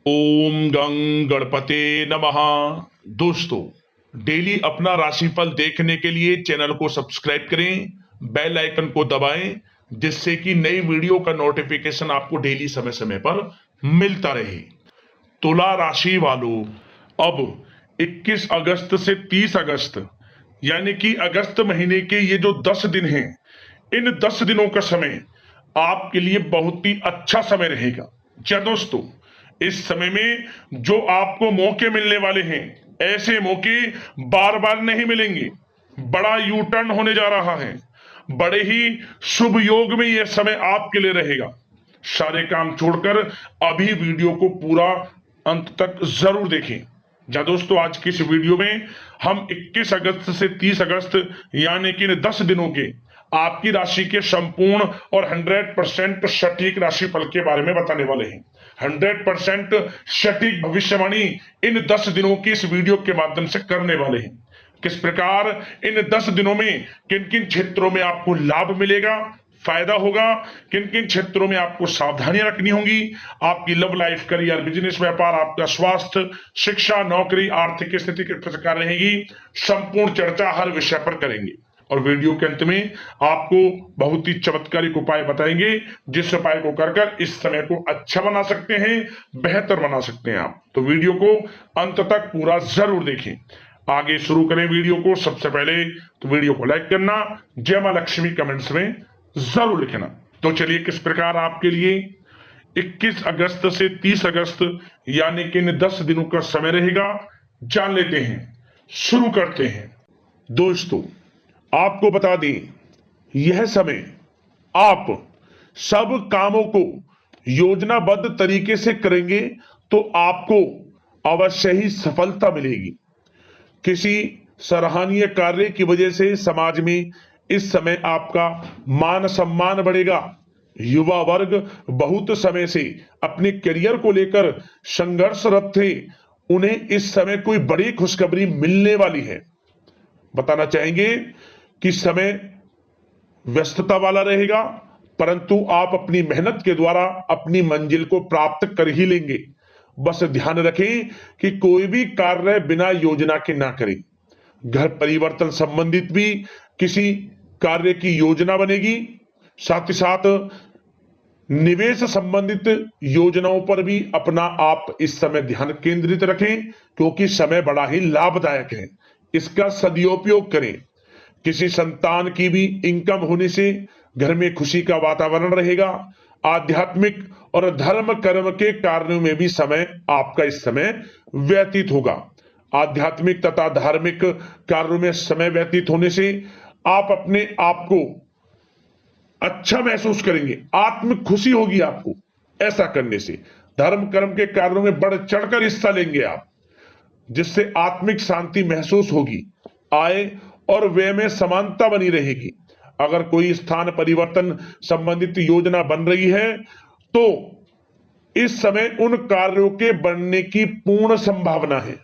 ओम गं गणपते नमः। दोस्तों, डेली अपना राशिफल देखने के लिए चैनल को सब्सक्राइब करें, बेल आइकन को दबाएं, जिससे कि नई वीडियो का नोटिफिकेशन आपको डेली समय समय पर मिलता रहे। तुला राशि वालों, अब 21 अगस्त से 30 अगस्त यानी कि अगस्त महीने के ये जो 10 दिन हैं, इन 10 दिनों का समय आपके लिए बहुत ही अच्छा समय रहेगा। क्या दोस्तों, इस समय में जो आपको मौके मिलने वाले हैं, ऐसे मौके बार बार नहीं मिलेंगे। बड़ा यू टर्न होने जा रहा है। बड़े ही शुभ योग में यह समय आपके लिए रहेगा। सारे काम छोड़कर अभी वीडियो को पूरा अंत तक जरूर देखें। जा दोस्तों, आज की इस वीडियो में हम 21 अगस्त से 30 अगस्त यानी कि 10 दिनों के आपकी राशि के संपूर्ण और 100% सटीक राशिफल के बारे में बताने वाले हैं। 100% सटीक भविष्यवाणी इन 10 दिनों की इस वीडियो के माध्यम से करने वाले हैं। किस प्रकार इन 10 दिनों में किन किन क्षेत्रों में आपको लाभ मिलेगा, फायदा होगा, किन किन क्षेत्रों में आपको सावधानियां रखनी होंगी, आपकी लव लाइफ, करियर, बिजनेस, व्यापार, आपका स्वास्थ्य, शिक्षा, नौकरी, आर्थिक स्थिति किस प्रकार रहेगी, संपूर्ण चर्चा हर विषय पर करेंगे। और वीडियो के अंत में आपको बहुत ही चमत्कारिक उपाय बताएंगे, जिस उपाय को कर इस समय को अच्छा बना सकते हैं, बेहतर बना सकते हैं आप। तो वीडियो को अंत तक पूरा जरूर देखें। आगे शुरू करें वीडियो को। सबसे पहले तो वीडियो को लाइक करना, जय मां लक्ष्मी कमेंट्स में जरूर लिखना। तो चलिए, किस प्रकार आपके लिए 21 अगस्त से 30 अगस्त यानी कि इन 10 दिनों का समय रहेगा, जान लेते हैं। शुरू करते हैं। दोस्तों, आपको बता दें, यह समय आप सब कामों को योजनाबद्ध तरीके से करेंगे तो आपको अवश्य ही सफलता मिलेगी। किसी सराहनीय कार्य की वजह से समाज में इस समय आपका मान सम्मान बढ़ेगा। युवा वर्ग बहुत समय से अपने करियर को लेकर संघर्षरत थे, उन्हें इस समय कोई बड़ी खुशखबरी मिलने वाली है। बताना चाहेंगे कि समय व्यस्तता वाला रहेगा, परंतु आप अपनी मेहनत के द्वारा अपनी मंजिल को प्राप्त कर ही लेंगे। बस ध्यान रखें कि कोई भी कार्य बिना योजना के ना करें। घर परिवर्तन संबंधित भी किसी कार्य की योजना बनेगी। साथ ही साथ निवेश संबंधित योजनाओं पर भी अपना आप इस समय ध्यान केंद्रित रखें, क्योंकि समय बड़ा ही लाभदायक है। इसका सदुपयोग करें। किसी संतान की भी इनकम होने से घर में खुशी का वातावरण रहेगा। आध्यात्मिक और धर्म कर्म के कार्यों में भी समय आपका इस समय व्यतीत होगा। आध्यात्मिक तथा धार्मिक कार्यों में समय व्यतीत होने से आप अपने आप को अच्छा महसूस करेंगे, आत्म खुशी होगी आपको। ऐसा करने से धर्म कर्म के कार्यों में बढ़ चढ़कर हिस्सा लेंगे आप, जिससे आत्मिक शांति महसूस होगी। आय और व्यय में समानता बनी रहेगी। अगर कोई स्थान परिवर्तन संबंधित योजना बन रही है तो इस समय उन कार्यों के बनने की पूर्ण संभावना है।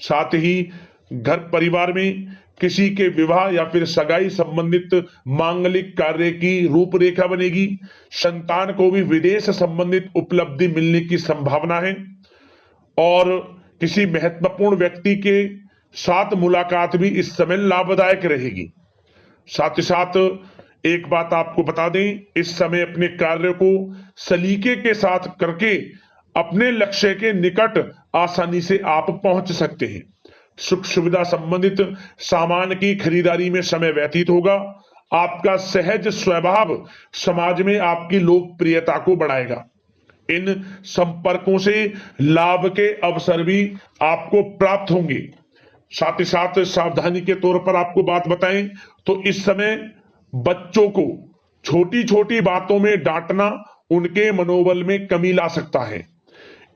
साथ ही घर परिवार में किसी के विवाह या फिर सगाई संबंधित मांगलिक कार्य की रूपरेखा बनेगी। संतान को भी विदेश संबंधित उपलब्धि मिलने की संभावना है और किसी महत्वपूर्ण व्यक्ति के साथ मुलाकात भी इस समय लाभदायक रहेगी। साथ ही साथ एक बात आपको बता दें, इस समय अपने कार्य को सलीके के साथ करके अपने लक्ष्य के निकट आसानी से आप पहुंच सकते हैं। सुख सुविधा संबंधित सामान की खरीदारी में समय व्यतीत होगा। आपका सहज स्वभाव समाज में आपकी लोकप्रियता को बढ़ाएगा। इन संपर्कों से लाभ के अवसर भी आपको प्राप्त होंगे। साथ ही साथ सावधानी के तौर पर आपको बात बताएं तो इस समय बच्चों को छोटी छोटी बातों में डांटना उनके मनोबल में कमी ला सकता है,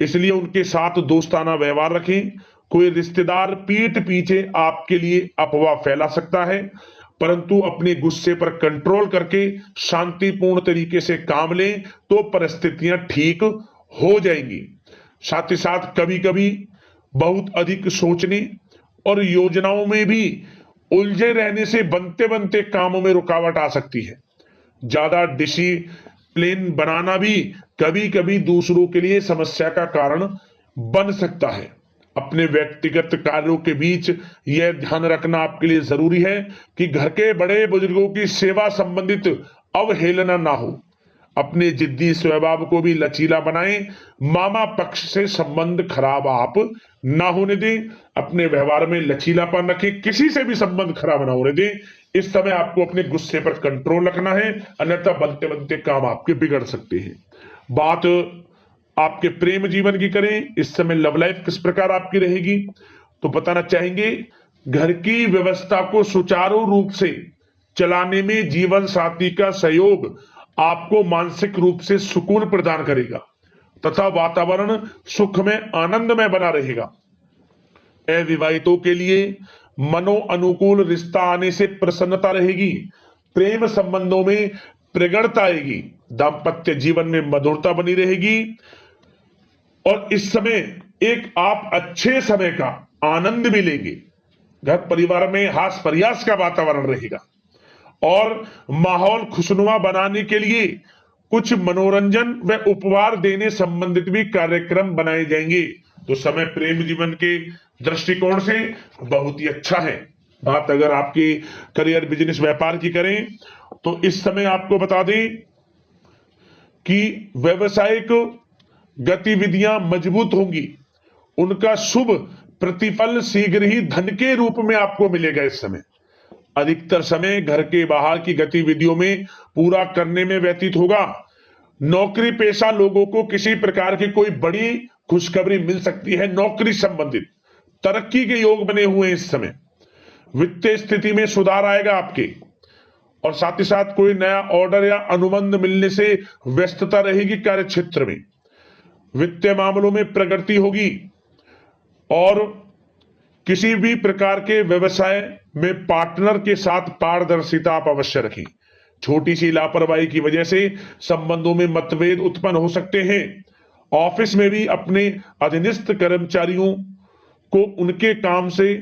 इसलिए उनके साथ दोस्ताना व्यवहार रखें। कोई रिश्तेदार पीठ पीछे आपके लिए अफवाह फैला सकता है, परंतु अपने गुस्से पर कंट्रोल करके शांतिपूर्ण तरीके से काम लें तो परिस्थितियां ठीक हो जाएंगी। साथ ही साथ कभी कभी बहुत अधिक सोचने और योजनाओं में भी उलझे रहने से बनते बनते कामों में रुकावट आ सकती है। ज्यादा डिसिप्लिन बनाना भी कभी कभी दूसरों के लिए समस्या का कारण बन सकता है। अपने व्यक्तिगत कार्यों के बीच यह ध्यान रखना आपके लिए जरूरी है कि घर के बड़े बुजुर्गों की सेवा संबंधित अवहेलना ना हो। अपने जिद्दी स्वभाव को भी लचीला बनाएं। मामा पक्ष से संबंध खराब आप ना होने दें। अपने व्यवहार में लचीलापन रखें, किसी से भी संबंध खराब ना होने दें। इस समय आपको अपने गुस्से पर कंट्रोल रखना है, अन्यथा बनते बनते काम आपके बिगड़ सकते हैं। बात आपके प्रेम जीवन की करें, इस समय लव लाइफ किस प्रकार आपकी रहेगी, तो बताना चाहेंगे घर की व्यवस्था को सुचारू रूप से चलाने में जीवन साथी का सहयोग आपको मानसिक रूप से सुकून प्रदान करेगा तथा वातावरण सुख में आनंद में बना रहेगा। अविवाहितों के लिए मनो अनुकूल रिश्ता आने से प्रसन्नता रहेगी। प्रेम संबंधों में प्रगढ़ता आएगी। दाम्पत्य जीवन में मधुरता बनी रहेगी और इस समय एक आप अच्छे समय का आनंद भी लेंगे। घर परिवार में हास प्रयास का वातावरण रहेगा और माहौल खुशनुमा बनाने के लिए कुछ मनोरंजन व उपहार देने संबंधित भी कार्यक्रम बनाए जाएंगे। तो समय प्रेम जीवन के दृष्टिकोण से बहुत ही अच्छा है। बात अगर आपकी करियर बिजनेस व्यापार की करें तो इस समय आपको बता दें कि व्यवसायिक गतिविधियां मजबूत होंगी। उनका शुभ प्रतिफल शीघ्र ही धन के रूप में आपको मिलेगा। इस समय अधिकतर समय घर के बाहर की गतिविधियों में पूरा करने में व्यतीत होगा। नौकरी पेशा लोगों को किसी प्रकार की कोई बड़ी खुशखबरी मिल सकती है। नौकरी संबंधित तरक्की के योग बने हुए हैं। इस समय वित्तीय स्थिति में सुधार आएगा आपके, और साथ ही साथ कोई नया ऑर्डर या अनुबंध मिलने से व्यस्तता रहेगी। कार्य क्षेत्र में वित्तीय मामलों में प्रगति होगी और किसी भी प्रकार के व्यवसाय में पार्टनर के साथ पारदर्शिता आप अवश्य रखें। छोटी सी लापरवाही की वजह से संबंधों में मतभेद उत्पन्न हो सकते हैं। ऑफिस में भी अपने अधीनस्थ कर्मचारियों को उनके काम से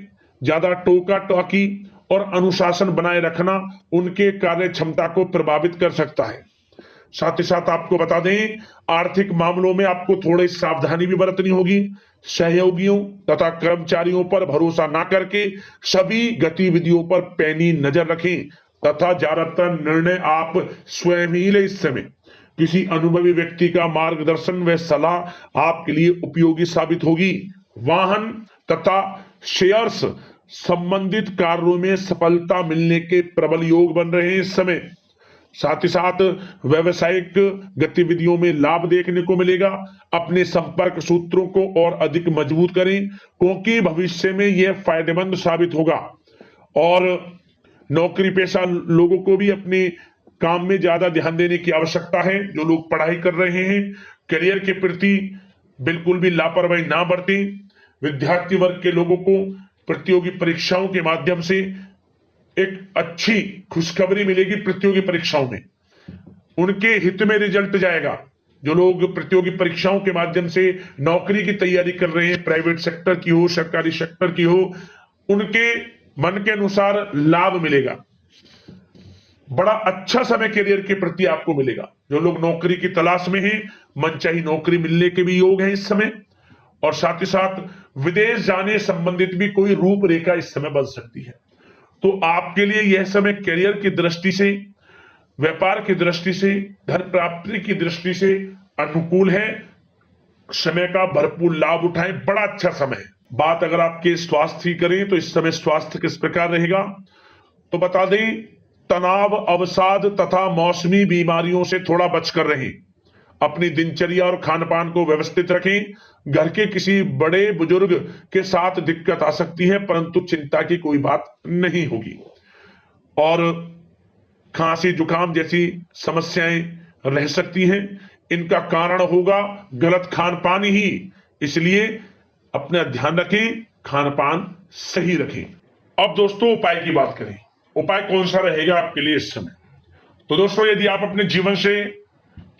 ज्यादा टोका टाकी और अनुशासन बनाए रखना उनके कार्य क्षमता को प्रभावित कर सकता है। साथ ही साथ आपको बता दें आर्थिक मामलों में आपको थोड़ी सावधानी भी बरतनी होगी। सहयोगियों तथा कर्मचारियों पर भरोसा ना करके सभी गतिविधियों पर पैनी नजर रखें तथा ज्यादातर निर्णय आप स्वयं ही लें। इस समय किसी अनुभवी व्यक्ति का मार्गदर्शन व सलाह आपके लिए उपयोगी साबित होगी। वाहन तथा शेयर्स संबंधित कार्यों में सफलता मिलने के प्रबल योग बन रहे हैं इस समय। साथ ही साथ व्यवसायिक गतिविधियों में लाभ देखने को मिलेगा। अपने संपर्क सूत्रों को और अधिक मजबूत करें क्योंकि भविष्य में यह फायदेमंद साबित होगा। और नौकरी पेशा लोगों को भी अपने काम में ज्यादा ध्यान देने की आवश्यकता है। जो लोग पढ़ाई कर रहे हैं करियर के प्रति बिल्कुल भी लापरवाही ना बरतें। विद्यार्थी वर्ग के लोगों को प्रतियोगी परीक्षाओं के माध्यम से एक अच्छी खुशखबरी मिलेगी। प्रतियोगी परीक्षाओं में उनके हित में रिजल्ट जाएगा। जो लोग प्रतियोगी परीक्षाओं के माध्यम से नौकरी की तैयारी कर रहे हैं, प्राइवेट सेक्टर की हो सरकारी सेक्टर की हो, उनके मन के अनुसार लाभ मिलेगा। बड़ा अच्छा समय करियर के प्रति आपको मिलेगा। जो लोग नौकरी की तलाश में हैं मनचाही नौकरी मिलने के भी योग है इस समय। और साथ ही साथ विदेश जाने संबंधित भी कोई रूपरेखा इस समय बन सकती है। तो आपके लिए यह समय करियर की दृष्टि से, व्यापार की दृष्टि से, धन प्राप्ति की दृष्टि से अनुकूल है। समय का भरपूर लाभ उठाएं, बड़ा अच्छा समय है। बात अगर आपके स्वास्थ्य की करें तो इस समय स्वास्थ्य किस प्रकार रहेगा, तो बता दें तनाव, अवसाद तथा मौसमी बीमारियों से थोड़ा बचकर रहें। अपनी दिनचर्या और खान पान को व्यवस्थित रखें। घर के किसी बड़े बुजुर्ग के साथ दिक्कत आ सकती है परंतु चिंता की कोई बात नहीं होगी। और खांसी जुकाम जैसी समस्याएं रह सकती हैं, इनका कारण होगा गलत खान पान ही। इसलिए अपना ध्यान रखें, खान पान सही रखें। अब दोस्तों उपाय की बात करें। उपाय कौन सा रहेगा आपके लिए इस समय, तो दोस्तों यदि आप अपने जीवन से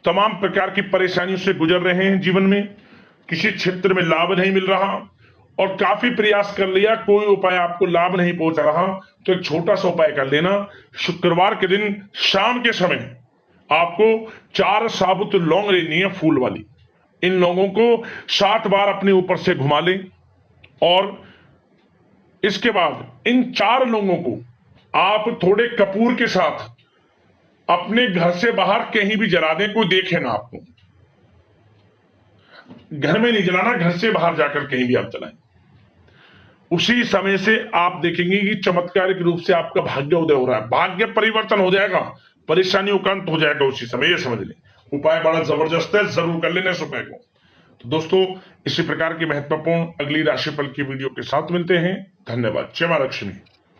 तमाम प्रकार की परेशानियों से गुजर रहे हैं, जीवन में किसी क्षेत्र में लाभ नहीं मिल रहा और काफी प्रयास कर लिया, कोई उपाय आपको लाभ नहीं पहुंचा रहा, तो एक छोटा सा उपाय कर लेना। शुक्रवार के दिन शाम के समय आपको 4 साबुत लौंग लेनी है, फूल वाली। इन लोगों को 7 बार अपने ऊपर से घुमा लें और इसके बाद इन 4 लोगों को आप थोड़े कपूर के साथ अपने घर से बाहर कहीं भी जला दें, कोई देखे ना आपको। घर में नहीं जलाना, घर से बाहर जाकर कहीं भी आप जलाएं। उसी समय से आप देखेंगे कि चमत्कारिक रूप से आपका भाग्य उदय हो रहा है, भाग्य परिवर्तन हो जाएगा, परेशानियों का अंत हो जाएगा उसी समय। ये समझ लें, उपाय बड़ा जबरदस्त है, जरूर कर लेना इस उपाय को। तो दोस्तों, इसी प्रकार की महत्वपूर्ण अगली राशिफल की वीडियो के साथ मिलते हैं। धन्यवाद। जय मां लक्ष्मी।